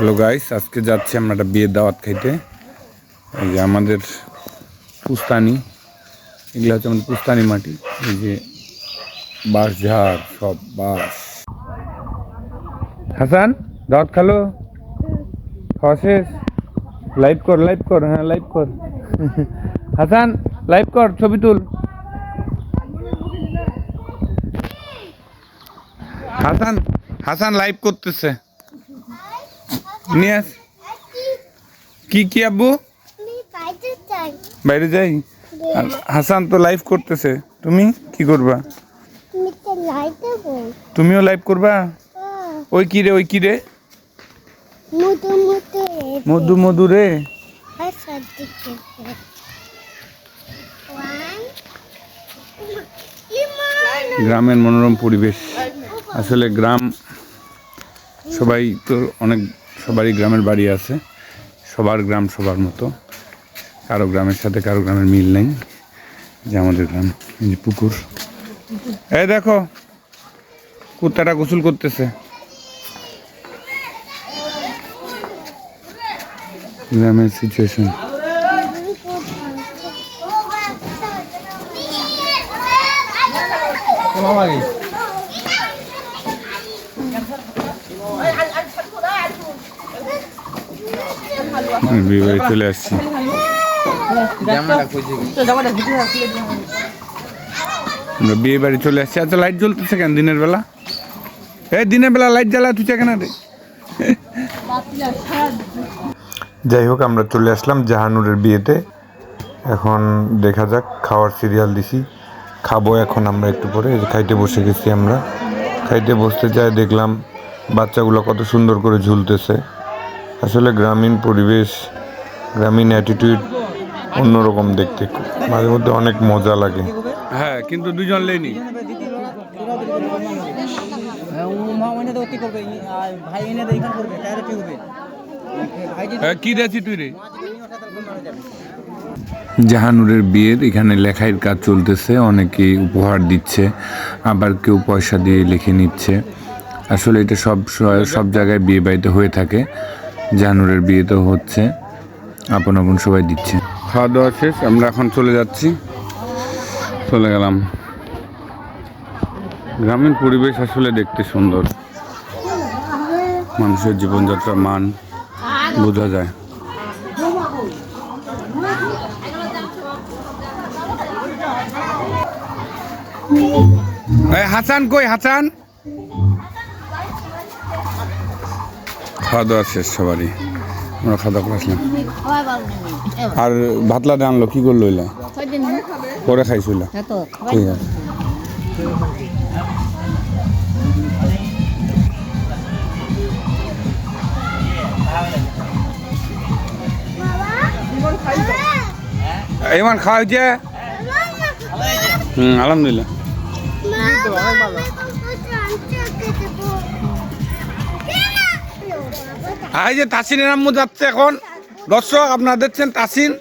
Hello guys, আজকে যাচ্ছি আমরা একটা বিয়ের দাওয়াত খাইতে। এই যে আমাদের পুস্তানি, এগুলো হচ্ছে আমাদের পুস্তানি মাটি। এই যে বাঁশ ঝাড়, সব বাঁশ। হাসান, দাওয়াত খালো, খাওয়া শেষ? লাইভ কর, হ্যাঁ লাইভ কর। হাসান লাইভ কর, ছবি তুল। হাসান হাসান লাইভ করতেছে, নিয়ে আস। কি কি আব্বু? বাইরে যাই। আর হাসান তো লাইভ করতেছে, তুমি কি করবা? তুমিও লাইভ করবা? ওই কি রে, ওই কি রে? মধু মধু রে। গ্রামের মনোরম পরিবেশ। আসলে গ্রাম, সবাই তো অনেক, সবারই গ্রামের বাড়ি আছে, সবার গ্রাম সবার মতো। কারো গ্রামের সাথে কারো গ্রামের মিল নেই। যে আমাদের গ্রাম, এই যে পুকুর, এই দেখো কুত্তাটা গোসল করতেছে। গ্রামের সিচুয়েশন। বিয়ে বাড়ি চলে আসছি। আমরা বিয়ে বাড়ি চলে আসছি। আচ্ছা, লাইট জ্বলতেছে কেন দিনের বেলা? এই দিনের বেলা লাইট জ্বালা তুই কেন রে? যাই হোক, আমরা চলে আসলাম জাহানুরের বিয়েতে। এখন দেখা যাক, খাওয়ার সিরিয়াল দিছি, খাবো এখন আমরা একটু পরে। খাইতে বসে গেছি আমরা। খাইতে বসতে যাই, দেখলাম বাচ্চাগুলো কত সুন্দর করে ঝুলতেছে। আসলে গ্রামীণ পরিবেশ, গ্রামীণ অ্যাটিটিউড অন্যরকম দেখতে, মাঝে মধ্যে অনেক মজা লাগে। হ্যাঁ, কিন্তু দুজন লেনি। কি দেখছি তুই রে? জাহানুরের বিয়ের এখানে লেখাইয়ের কাজ চলতেছে, অনেকেই উপহার দিচ্ছে, আবার কেউ পয়সা দিয়ে লিখে নিচ্ছে। আসলে এটা সব জায়গায় বিয়ে বাড়িতে হয়ে থাকে। জাহানুরের বিয়েতেও হচ্ছে, আপন আপন সবাই দিচ্ছে। খাওয়া দাওয়া শেষ, আমরা এখন চলে যাচ্ছি, চলে গেলাম। গ্রামীণ পরিবেশ আসলে দেখতে সুন্দর, মানুষের জীবনযাত্রার মান বোঝা যায়। হাসান কই? হাসান, খাওয়া দাওয়া শেষ সবারই, আমরা খাওয়া দাওয়া করে আসলাম। আর ভাতলা আনলো, কি করলো? এলা পরে খাইছিল, ঠিক আছে। ইমান খাওয়া হয়েছে? আলহামদুলিল্লাহ। এই যে তাসিনের আম্মু যাচ্ছে এখন, দর্শক আপনারা দেখছেন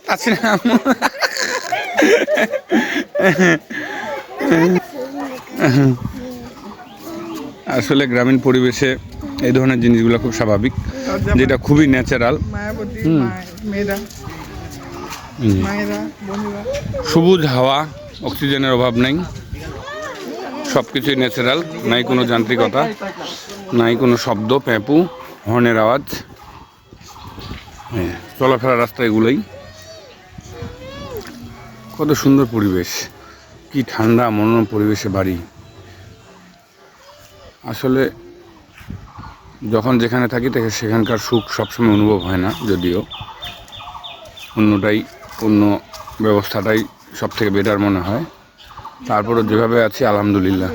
তাসিনের আম্মু। আসলে গ্রামীণ পরিবেশে এই ধরনের জিনিসগুলো খুব স্বাভাবিক, যেটা খুবই ন্যাচারাল। সবুজ হাওয়া, অক্সিজেনের অভাব নেই, সব কিছুই ন্যাচারাল, নাই কোনো যান্ত্রিকতা, নাই কোনো শব্দ, প্যাঁপু, হর্নের আওয়াজ। চলাফেরার রাস্তা এগুলোই। কত সুন্দর পরিবেশ, কি ঠান্ডা মনোরম পরিবেশে বাড়ি। আসলে যখন যেখানে থাকি সেখানকার সুখ সবসময় অনুভব হয় না, যদিও অন্য ব্যবস্থাটাই সব থেকে বেটার মনে হয়। তারপরে যেভাবে আছি আলহামদুলিল্লাহ।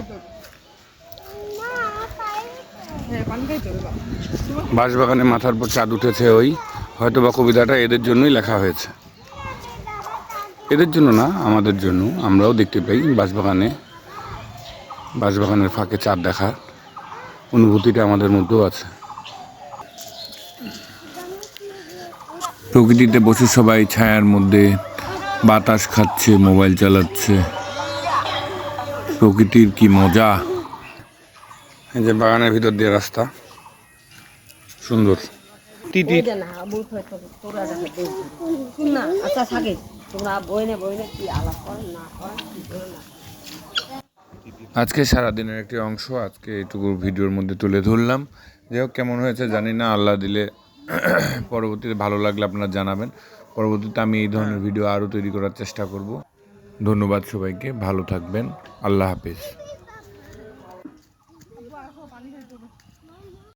বাঁশবাগানে মাথার উপর চাঁদ উঠেছে, ওই হয়তো বা কবিতাটা এদের জন্যই লেখা হয়েছে। এদের জন্য না, আমাদের জন্য। আমরাও দেখতে পাই বাঁশবাগানের ফাঁকে চাঁদ দেখার অনুভূতিটা আমাদের মধ্যেও আছে। প্রকৃতিতে বসে সবাই ছায়ার মধ্যে বাতাস খাচ্ছে, মোবাইল চালাচ্ছে। প্রকৃতির কি মজা। এই যে বাগানের ভিতর দিয়ে রাস্তা, সুন্দর। তিতি ওই যে না মুখ হয়ে তোরা দেখো দেখ শুন না আচ্ছা থাকে তোমরা বইনে কি আলাপ করেন না করেন কি করেন না আজকে সারাদিনের একটি অংশ আজকে এইটুকু ভিডিওর মধ্যে তুলে ধরলাম। যাই হোক কেমন হয়েছে জানি না, আল্লাহ দিলে পরবর্তীতে ভালো লাগলে আপনারা জানাবেন। পরবর্তীতে আমি এই ধরনের ভিডিও আরও তৈরি করার চেষ্টা করব। ধন্যবাদ সবাইকে, ভালো থাকবেন, আল্লাহ হাফেজ।